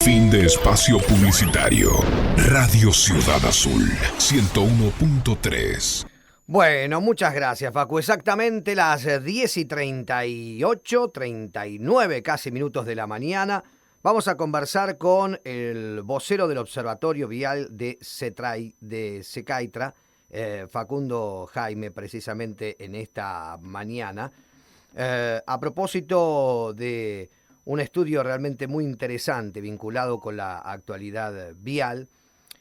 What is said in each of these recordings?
Fin de espacio publicitario. Radio Ciudad Azul 101.3. Bueno, muchas gracias, Facu. Exactamente las 10:38, 39 casi minutos de la mañana. Vamos a conversar con el vocero del Observatorio Vial de Secaitra, Facundo Jaime, precisamente en esta mañana. A propósito de un estudio realmente muy interesante vinculado con la actualidad vial,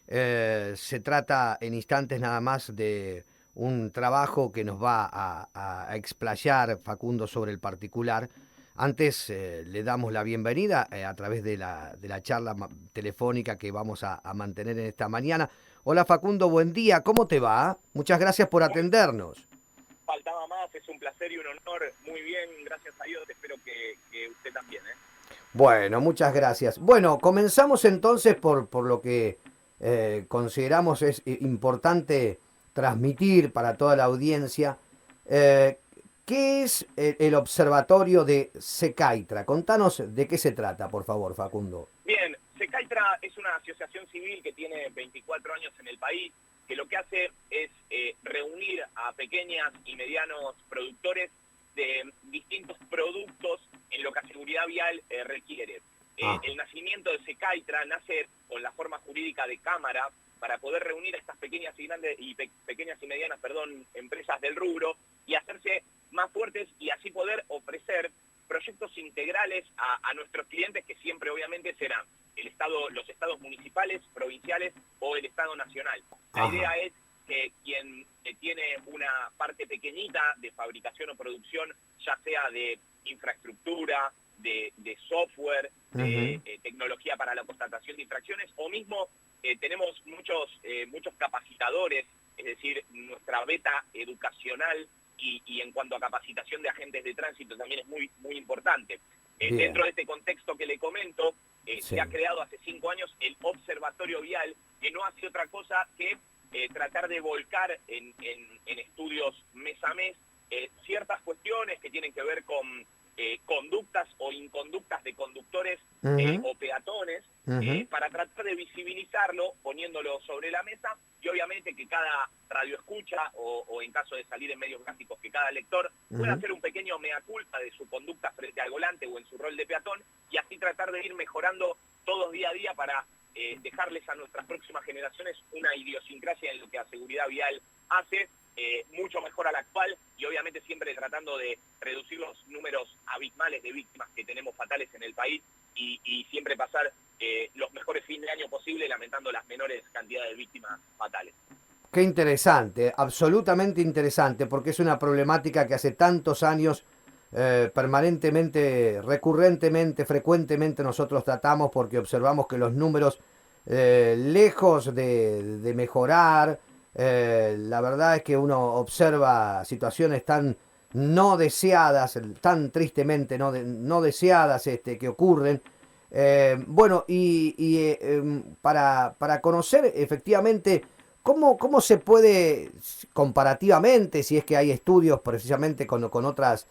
se trata en instantes nada más de un trabajo que nos va a explayar Facundo sobre el particular. Antes le damos la bienvenida a través de la charla telefónica que vamos a mantener en esta mañana. Hola Facundo, buen día, ¿cómo te va? Muchas gracias por atendernos. Faltaba más, es un placer y un honor. Muy bien, gracias a Dios, espero que usted también. Bueno, muchas gracias. Bueno, comenzamos entonces por lo que consideramos es importante transmitir para toda la audiencia. ¿Qué es el Observatorio de Secaitra? Contanos de qué se trata, por favor, Facundo. Bien, Secaitra es una asociación civil que tiene 24 años en el país, que lo que hace es reunir a pequeñas y medianos productores de distintos productos en lo que la seguridad vial requiere. El nacimiento de Secaitra nace con la forma jurídica de cámara para poder reunir a estas pequeñas y medianas empresas del rubro y hacerse más fuertes y así poder ofrecer proyectos integrales a nuestros clientes, que siempre obviamente serán los estados municipales, provinciales o el Estado nacional. La idea es que quien tiene una parte pequeñita de fabricación o producción, ya sea de infraestructura, de software, de tecnología para la constatación de infracciones, o mismo tenemos muchos capacitadores, es decir, nuestra beta educacional y en cuanto a capacitación de agentes de tránsito también es muy, muy importante. Dentro de este contexto que le comento, se ha creado hace 5 años el Observatorio Vial, que no hace otra cosa que tratar de volcar en estudios mes a mes ciertas cuestiones que tienen que ver con conductas o inconductas de conductores o peatones, para tratar de visibilizarlo, poniéndolo sobre la mesa, y obviamente que cada radioescucha o en caso de salir en medios gráficos, que cada lector pueda hacer un pequeño mea culpa de su conducta frente al volante o en su rol de peatón, y así tratar de ir mejorando todos día a día para dejarles a nuestras próximas generaciones una idiosincrasia en lo que la seguridad vial hace, mucho mejor a la actual, y obviamente siempre tratando de reducir los números abismales de víctimas que tenemos fatales en el país y siempre pasar los mejores fines de año posible, lamentando las menores cantidades de víctimas fatales. Qué interesante, absolutamente interesante, porque es una problemática que hace tantos años permanentemente, recurrentemente, frecuentemente nosotros tratamos, porque observamos que los números, lejos de mejorar, la verdad es que uno observa situaciones tan no deseadas, tan tristemente no deseadas que ocurren. Bueno, para conocer efectivamente cómo se puede comparativamente, si es que hay estudios precisamente con otros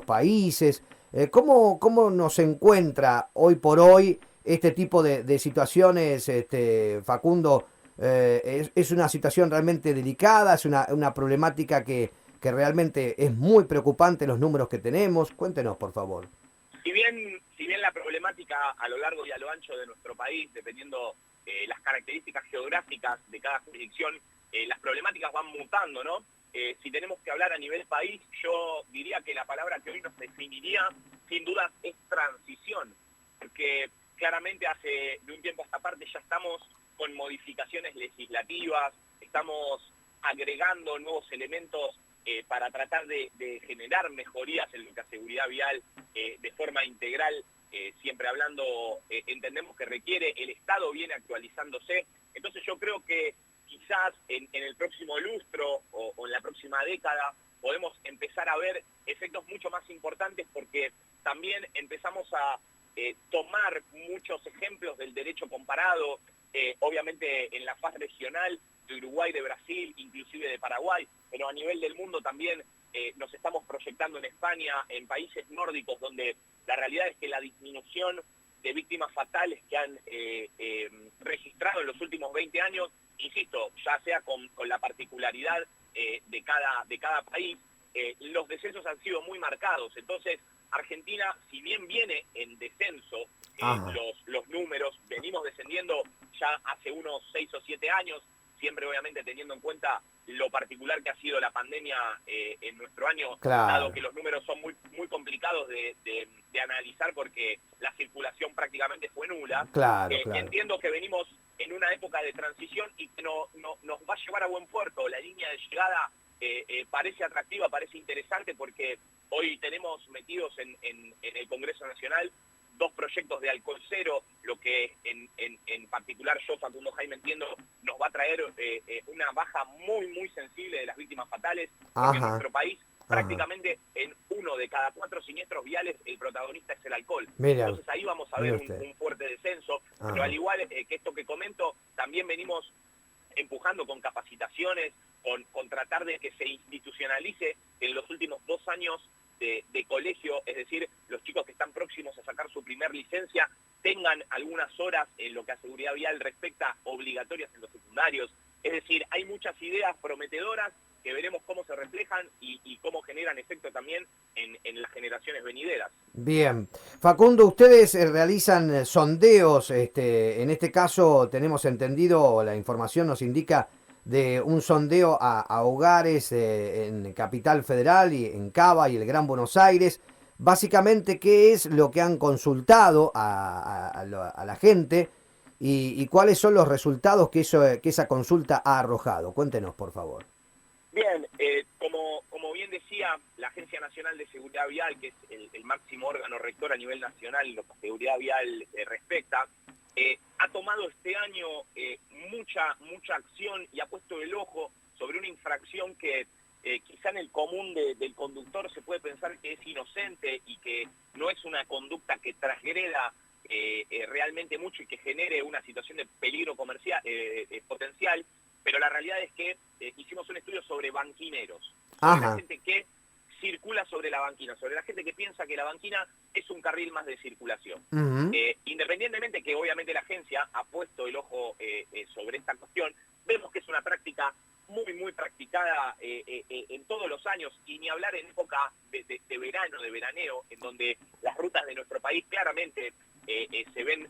países, cómo nos encuentra hoy por hoy este tipo de situaciones, Facundo. Es una situación realmente delicada, es una problemática que realmente es muy preocupante, los números que tenemos. Cuéntenos, por favor. Si bien la problemática a lo largo y a lo ancho de nuestro país, dependiendo las características geográficas de cada jurisdicción, las problemáticas van mutando, ¿no? Si tenemos que hablar a nivel país, yo diría que la palabra que hoy nos definiría, sin duda, es transición, porque claramente de un tiempo a esta parte ya estamos con modificaciones legislativas, estamos agregando nuevos elementos para tratar de generar mejorías en lo que a seguridad vial de forma integral, siempre hablando, entendemos que requiere, el Estado viene actualizándose. Entonces yo creo que quizás en el próximo lustro o en la próxima década podemos empezar a ver efectos mucho más importantes, porque también empezamos a tomar muchos ejemplos del derecho comparado, obviamente en la faz regional de Uruguay, de Brasil, inclusive de Paraguay, pero a nivel del mundo también nos estamos proyectando en España, en países nórdicos, donde la realidad es que la disminución de víctimas fatales que han registrado en los últimos 20 años, insisto, ya sea con la particularidad de cada país, los descensos han sido muy marcados. Entonces, Argentina, si bien viene en descenso, los números, venimos descendiendo ya hace unos 6 o 7 años, siempre obviamente teniendo en cuenta lo particular que ha sido la pandemia en nuestro año, dado que los números son muy, muy complicados de analizar porque la circulación prácticamente fue nula. Entiendo que venimos en una época de transición y que nos va a llevar a buen puerto. La línea de llegada parece atractiva, parece interesante, porque hoy tenemos metidos en el Congreso Nacional 2 proyectos de alcohol cero, lo que en particular yo, Facundo Jaime, entiendo, nos va a traer una baja muy, muy sensible de las víctimas fatales, porque en nuestro país prácticamente en 1 de cada 4 siniestros viales el protagonista es el alcohol. Entonces ahí vamos a ver un fuerte descenso, pero al igual que esto que comento, también venimos empujando con capacitaciones, con tratar de que se institucionalice en los últimos 2 años de colegio, es decir, los chicos que están próximos a sacar su primer licencia tengan algunas horas en lo que a seguridad vial respecta obligatorias en los secundarios. Es decir, hay muchas ideas prometedoras que veremos cómo se reflejan y cómo generan efecto también en las generaciones venideras. Bien. Facundo, ustedes realizan sondeos, en este caso tenemos entendido, la información nos indica de un sondeo a hogares en Capital Federal y en Cava y el Gran Buenos Aires. Básicamente, ¿qué es lo que han consultado a la gente y cuáles son los resultados que esa consulta ha arrojado? Cuéntenos, por favor. Bien, como bien decía, la Agencia Nacional de Seguridad Vial, que es el máximo órgano rector a nivel nacional en lo que a seguridad vial respecta, ha tomado este año mucha acción y ha puesto el ojo sobre una infracción que quizá en el común del conductor se puede pensar que es inocente y que no es una conducta que transgreda realmente mucho y que genere una situación de peligro comercial potencial, pero la realidad es que hicimos un estudio sobre banquineros, sobre la gente que circula sobre la banquina, sobre la gente que piensa que la banquina es un carril más de circulación. Independientemente que obviamente la agencia ha puesto el ojo sobre esta cuestión, vemos que es una práctica muy, muy practicada en todos los años, y ni hablar en época de verano, de veraneo, en donde las rutas de nuestro país claramente se ven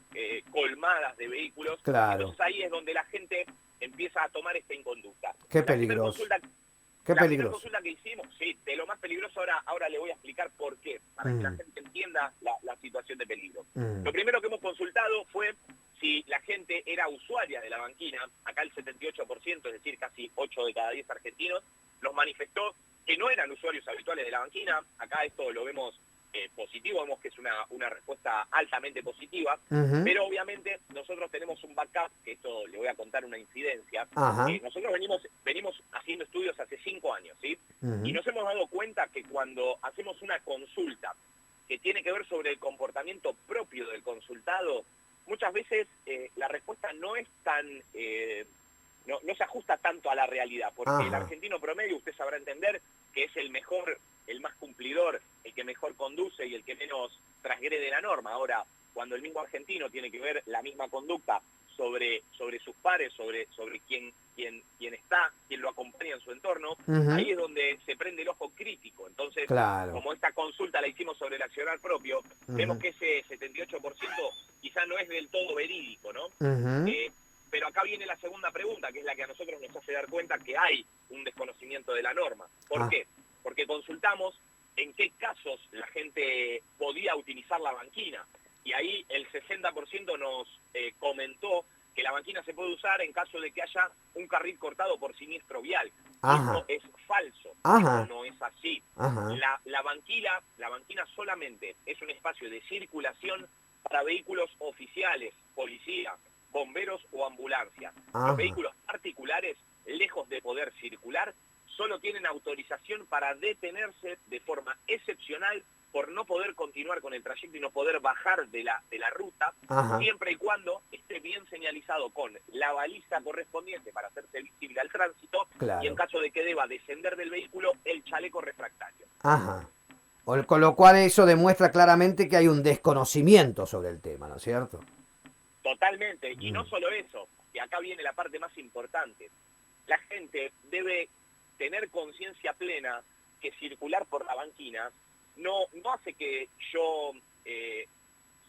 colmadas de vehículos. Entonces ahí es donde la gente empieza a tomar esta inconducta. Qué peligroso. La primera consulta que hicimos, sí, de lo más peligroso, ahora le voy a explicar por qué, para que la gente entienda la situación de peligro. Lo primero que hemos consultado fue si la gente era usuaria de la banquina. Acá el 78%, es decir, casi 8 de cada 10 argentinos, nos manifestó que no eran usuarios habituales de la banquina. Acá esto lo vemos positivo, vemos que es una respuesta altamente positiva, pero obviamente nosotros tenemos un backup, que esto le voy a contar una incidencia. Nosotros venimos haciendo estudios hace 5 años, ¿sí? Y nos hemos dado cuenta que cuando hacemos una consulta que tiene que ver sobre el comportamiento propio del consultado, muchas veces la respuesta no es tan... no se ajusta tanto a la realidad, porque el argentino promedio, usted sabrá entender, que es el mejor, el más cumplidor, el que mejor conduce y el que menos transgrede la norma. Ahora, cuando el mismo argentino tiene que ver la misma conducta sobre sus pares, sobre quien está, quien lo acompaña en su entorno, ahí es donde se prende el ojo crítico. Entonces, como esta consulta la hicimos sobre el accionar propio, vemos que ese 78% quizá no es del todo verídico, ¿no? Pero acá viene la segunda pregunta, que es la que a nosotros nos hace dar cuenta que hay un desconocimiento de la norma. ¿Por qué? Porque consultamos en qué casos la gente podía utilizar la banquina. Y ahí el 60% nos comentó que la banquina se puede usar en caso de que haya un carril cortado por siniestro vial. Esto es falso, esto no es así. La banquina solamente es un espacio de circulación para vehículos oficiales, policía, bomberos o ambulancia. Los vehículos particulares, lejos de poder circular, solo tienen autorización para detenerse de forma excepcional por no poder continuar con el trayecto y no poder bajar de la ruta, siempre y cuando esté bien señalizado con la baliza correspondiente para hacerse visible al tránsito, y en caso de que deba descender del vehículo, el chaleco refractario. Con lo cual eso demuestra claramente que hay un desconocimiento sobre el tema, ¿no es cierto? Totalmente, y no solo eso, y acá viene la parte más importante. La gente debe tener conciencia plena que circular por la banquina no hace que yo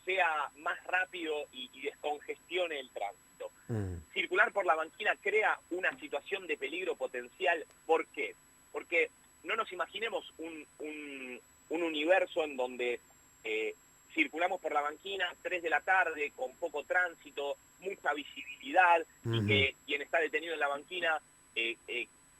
sea más rápido y descongestione el tránsito. Circular por la banquina crea una situación de peligro potencial. ¿Por qué? Porque no nos imaginemos un universo en donde circulamos por la banquina 3 de la tarde, con poco tránsito, mucha visibilidad, y que quien está detenido en la banquina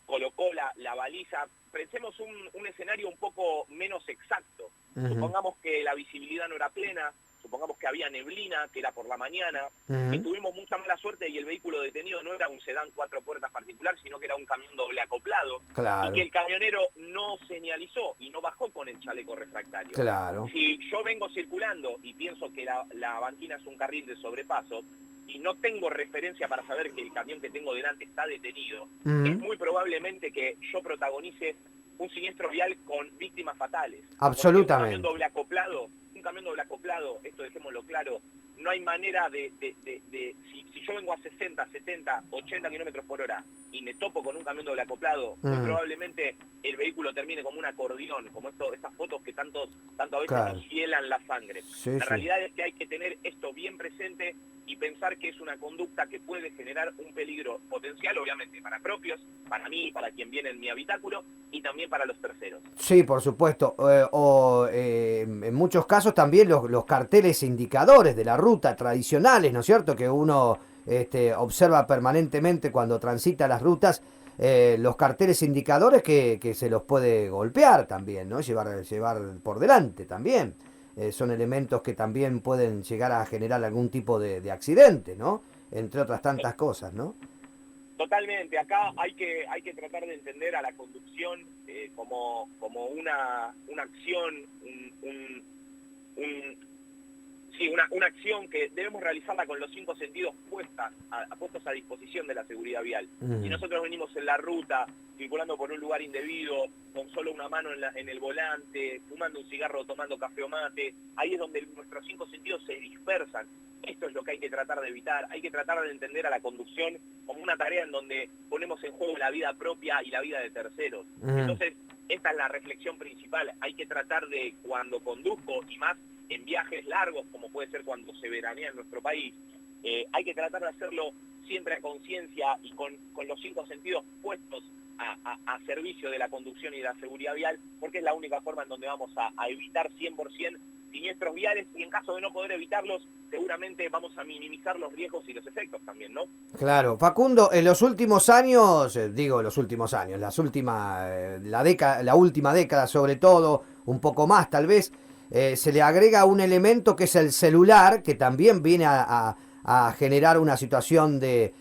colocó la baliza. Pensemos un escenario un poco menos exacto. Supongamos que la visibilidad no era plena, supongamos que había neblina, que era por la mañana, que tuvimos mucha mala suerte y el vehículo detenido no era un sedán 4 puertas particular, sino que era un camión doble acoplado, Claro. y que el camionero no señalizó y no bajó con el chaleco refractario. Claro. Si yo vengo circulando y pienso que la banquina es un carril de sobrepaso, y no tengo referencia para saber que el camión que tengo delante está detenido, es muy probablemente que yo protagonice un siniestro vial con víctimas fatales. Absolutamente. Un camión doble acoplado, esto dejémoslo claro, no hay manera si yo vengo a 60, 70, 80 kilómetros por hora y me topo con un camión doble acoplado, muy probablemente el vehículo termine como un acordeón, como estas fotos que tanto a veces Claro. nos hielan la sangre. Sí, La sí. realidad es que hay que tener esto bien presente y pensar que es una conducta que puede generar un peligro potencial, obviamente, para propios, para mí, para quien viene en mi habitáculo, y también para los terceros. Sí, por supuesto. En muchos casos también los carteles indicadores de la ruta tradicionales, ¿no es cierto? Que uno observa permanentemente cuando transita las rutas, los carteles indicadores que se los puede golpear también, ¿no? Llevar por delante también. Son elementos que también pueden llegar a generar algún tipo de accidente, ¿no? Entre otras tantas cosas, ¿no? Totalmente, acá hay que tratar de entender a la conducción como una acción, una acción que debemos realizarla con los 5 sentidos puestos a disposición de la seguridad vial. Si nosotros venimos en la ruta, circulando por un lugar indebido, con solo una mano en el volante, fumando un cigarro o tomando café o mate, ahí es donde nuestros 5 sentidos se dispersan. Esto es lo que hay que tratar de evitar. Hay que tratar de entender a la conducción como una tarea en donde ponemos en juego la vida propia y la vida de terceros. Entonces, esta es la reflexión principal. Hay que tratar de, cuando conduzco, y más en viajes largos, como puede ser cuando se veranea en nuestro país, hay que tratar de hacerlo siempre a conciencia y con los 5 sentidos puestos a servicio de la conducción y de la seguridad vial, porque es la única forma en donde vamos a evitar 100% siniestros viales, y en caso de no poder evitarlos, seguramente vamos a minimizar los riesgos y los efectos también, ¿no? Claro, Facundo, en los últimos años, la última década sobre todo, un poco más tal vez, se le agrega un elemento que es el celular, que también viene a generar una situación de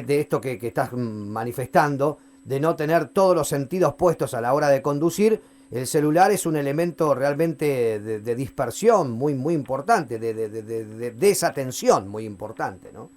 esto que estás manifestando, de no tener todos los sentidos puestos a la hora de conducir. El celular es un elemento realmente de dispersión muy, muy importante, de desatención muy importante, ¿no?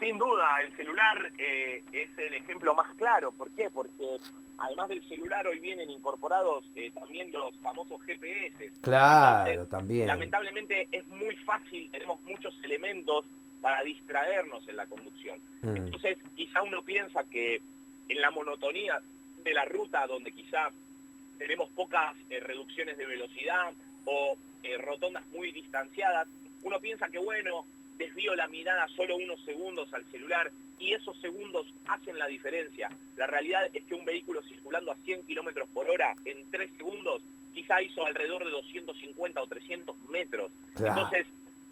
Sin duda, el celular es el ejemplo más claro. ¿Por qué? Porque además del celular hoy vienen incorporados también los famosos GPS. Claro, Entonces, también. lamentablemente es muy fácil, tenemos muchos elementos para distraernos en la conducción. Entonces, quizá uno piensa que en la monotonía de la ruta, donde quizá tenemos pocas reducciones de velocidad o rotondas muy distanciadas, uno piensa que bueno, desvío la mirada solo unos segundos al celular y esos segundos hacen la diferencia. La realidad es que un vehículo circulando a 100 kilómetros por hora en 3 segundos quizá hizo alrededor de 250 o 300 metros. Claro.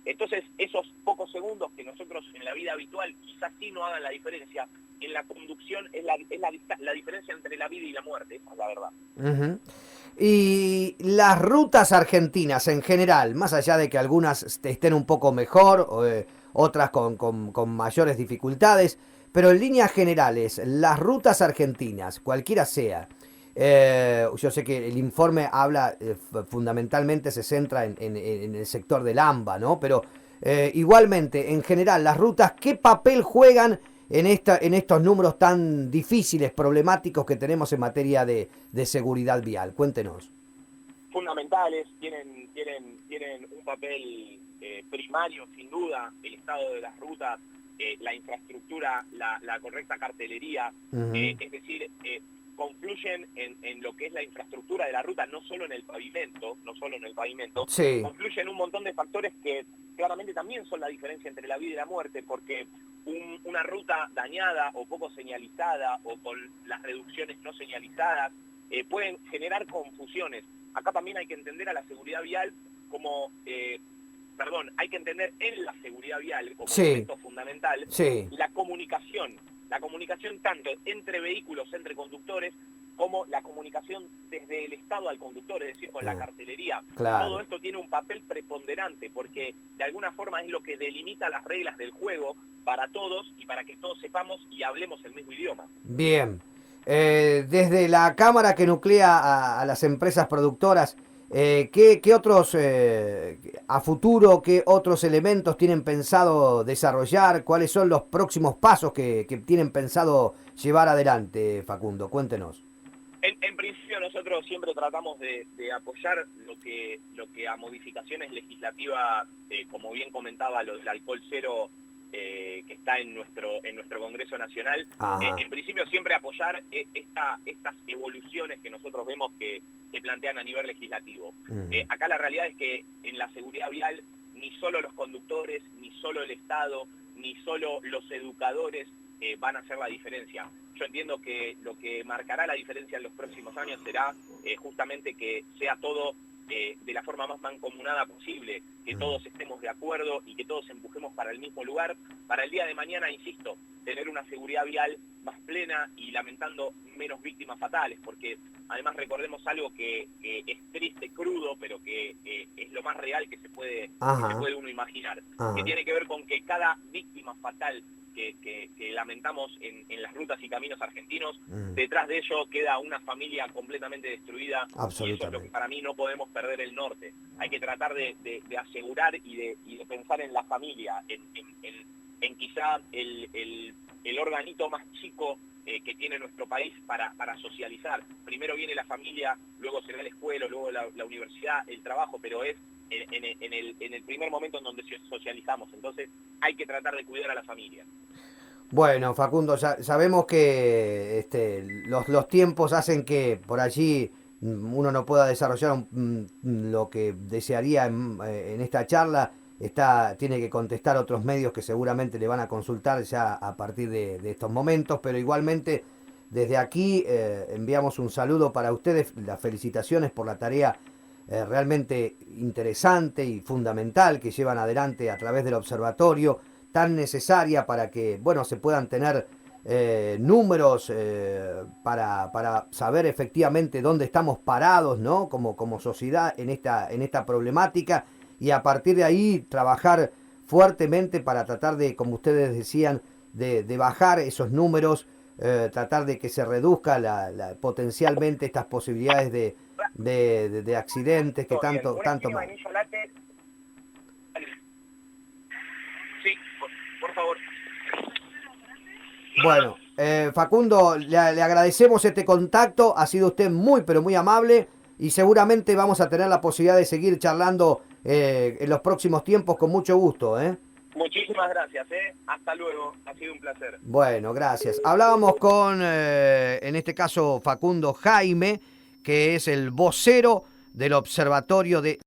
Entonces esos pocos segundos que nosotros en la vida habitual quizás sí no hagan la diferencia, en la conducción es la diferencia entre la vida y la muerte, esa es la verdad. Uh-huh. Y las rutas argentinas en general, más allá de que algunas estén un poco mejor, otras con mayores dificultades, pero en líneas generales, las rutas argentinas, cualquiera sea, yo sé que el informe habla, fundamentalmente se centra en el sector del AMBA, ¿no? Pero igualmente, en general, las rutas, ¿qué papel juegan en estos números tan difíciles, problemáticos que tenemos en materia de seguridad vial? Cuéntenos. fundamentales, tienen un papel primario, sin duda, el estado de las rutas, la infraestructura, la correcta cartelería, es decir, confluyen en lo que es la infraestructura de la ruta, no solo en el pavimento, Sí. confluyen un montón de factores que claramente también son la diferencia entre la vida y la muerte, porque una ruta dañada o poco señalizada o con las reducciones no señalizadas pueden generar confusiones. Acá también hay que entender a la seguridad vial como, hay que entender en la seguridad vial como Sí. elemento fundamental Sí. la comunicación tanto entre vehículos, entre conductores, como la comunicación desde el Estado al conductor, es decir, con la cartelería. Claro. Todo esto tiene un papel preponderante porque de alguna forma es lo que delimita las reglas del juego para todos y para que todos sepamos y hablemos el mismo idioma. Bien. Desde la cámara que nuclea a las empresas productoras, ¿qué otros, a futuro, qué otros elementos tienen pensado desarrollar? ¿Cuáles son los próximos pasos que tienen pensado llevar adelante, Facundo? Cuéntenos. En principio nosotros siempre tratamos de apoyar lo que a modificaciones legislativas, como bien comentaba, lo del alcohol cero, que está en nuestro Congreso Nacional, en principio siempre apoyar estas evoluciones que nosotros vemos que plantean a nivel legislativo. Acá la realidad es que en la seguridad vial ni solo los conductores, ni solo el Estado, ni solo los educadores van a hacer la diferencia. Yo entiendo que lo que marcará la diferencia en los próximos años será justamente que sea todo de la forma más mancomunada posible, que todos estemos de acuerdo y que todos empujemos para el mismo lugar, para el día de mañana, insisto, tener una seguridad vial más plena y lamentando menos víctimas fatales, porque además recordemos algo que es triste, crudo, pero que es lo más real que se puede uno imaginar, que tiene que ver con que cada víctima fatal que lamentamos en las rutas y caminos argentinos, detrás de ello queda una familia completamente destruida, y eso es lo que para mí no podemos perder el norte. Hay que tratar de asegurar y de pensar en la familia, en quizá el organito más chico que tiene nuestro país para socializar. Primero viene la familia, luego será la escuela, luego la universidad, el trabajo, pero es en el primer momento en donde socializamos. Entonces hay que tratar de cuidar a la familia. Bueno, Facundo, sabemos que los tiempos hacen que por allí uno no pueda desarrollar lo que desearía en esta charla. Tiene que contestar otros medios que seguramente le van a consultar ya a partir de estos momentos, pero igualmente desde aquí enviamos un saludo para ustedes, las felicitaciones por la tarea realmente interesante y fundamental que llevan adelante a través del observatorio, tan necesaria para que, bueno, se puedan tener números para saber efectivamente dónde estamos parados, ¿no? Como sociedad en esta problemática, y a partir de ahí trabajar fuertemente para tratar de, como ustedes decían, de bajar esos números, tratar de que se reduzca potencialmente estas posibilidades de accidentes que tanto más. Sí, por favor. Bueno, Facundo, le agradecemos este contacto, ha sido usted muy pero muy amable y seguramente vamos a tener la posibilidad de seguir charlando en los próximos tiempos con mucho gusto. Muchísimas gracias, hasta luego, ha sido un placer. Bueno, gracias. Hablábamos con, en este caso, Facundo Jaime, que es el vocero del Observatorio de